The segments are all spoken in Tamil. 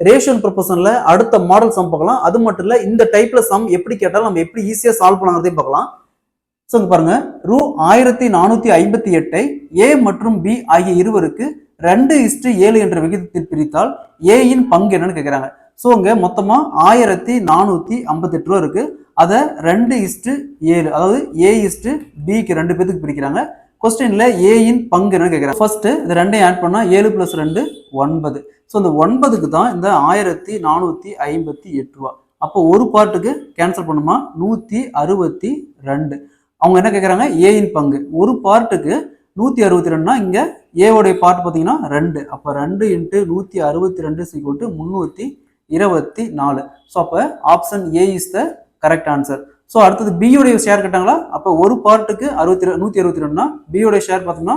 ரேஷியோ அண்ட் ப்ரொபோர்ஷன்ல அடுத்த மாடல் சம் பார்க்கலாம். அது மட்டும் இல்ல இந்த டைப்ல சம் எப்படி கேட்டாலும் நம்ம எப்படி ஈஸியா சால்வ் பண்ணலாங்கிறதையும் பார்க்கலாம். ஸோ பாருங்க, ரூ 1458 ஏ மற்றும் பி ஆகிய இருவருக்கு 2:7 என்ற விகிதத்தில் பிரித்தால் ஏயின் பங்கு என்னன்னு கேட்கிறாங்க. ஸோ இங்க மொத்தமா 1458 ரூபா இருக்கு. அதை 2:7, அதாவது A:B ரெண்டு பேருக்கு பிரிக்கிறாங்க. கொஸ்டின்ல ஏயின் பங்கு என்னன்னு கேட்கிறாங்க. ஃபர்ஸ்ட் இது ரெண்டையும் ஆட் பண்ணா 7 + 2 9. ஸோ இந்த 9க்கு தான் இந்த 1458 ரூபா. அப்போ ஒரு பார்ட்டுக்கு கேன்சல் பண்ணுமா 162. அவங்க என்ன கேட்குறாங்க, ஏயின் பங்கு. ஒரு பார்ட்டுக்கு 162னா இங்க ஏவோடைய பார்ட் பார்த்தீங்கன்னா 2. அப்போ 2 × 162 324. ஸோ அப்போ option A is the correct answer. So அடுத்தது பியோடைய ஷேர் கேட்டாங்களா. அப்போ ஒரு பார்ட்டுக்கு 162னா பியோடைய ஷேர் பார்த்தோம்னா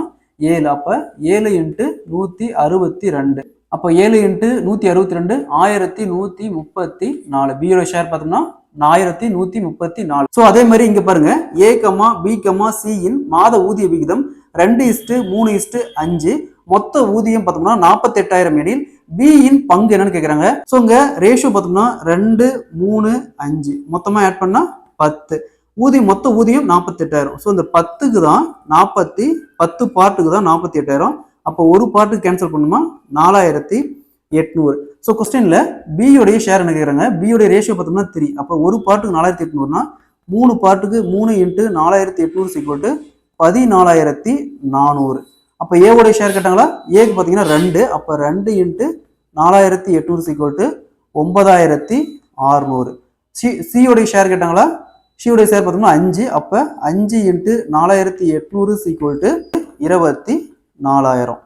7. அப்போ 7 × 162. அப்போ 7 × 162 1134. பியோட ஷேர் பார்த்தோம்னா 1134. ஸோ அதே மாதிரி இங்க பாருங்க, ஏ கமா பி கமா சியின் மாத ஊதிய விகிதம் 2:3:5. மொத்த ஊதியம் பார்த்தோம்னா 48,000 எனில் பியின் பங்கு என்னன்னு கேட்குறாங்க. ஸோ இங்க ரேஷியோ பார்த்தோம்னா 2, 3, 5 மொத்தமா ஆட் பண்ணா 10. மொத்த ஊதியம் 48,000. ஸோ இந்த 10க்கு தான் 10 பார்ட்டுக்கு தான் 48,000. அப்போ ஒரு பார்ட்டுக்கு கேன்சல் பண்ணுமா 4,800. ஸோ கொஸ்டின்ல பியோடைய ஷேர் என்ன கேட்குறாங்க. பியோடைய ரேஷியோ பார்த்தோம்னா 3. அப்போ ஒரு பார்ட்டுக்கு 4,800னா 3 பார்ட்டுக்கு 3 × 4,800 14,400. அப்போ ஏவோடைய ஷேர் கேட்டாங்களா. ஏக்கு பார்த்தீங்கன்னா 2. அப்போ 2 × 4,800 9,600. சியோடைய ஷேர் கேட்டாங்களா. சியோடைய ஷேர் பார்த்தோம்னா 5. அப்போ 5 × 4,800 24,000.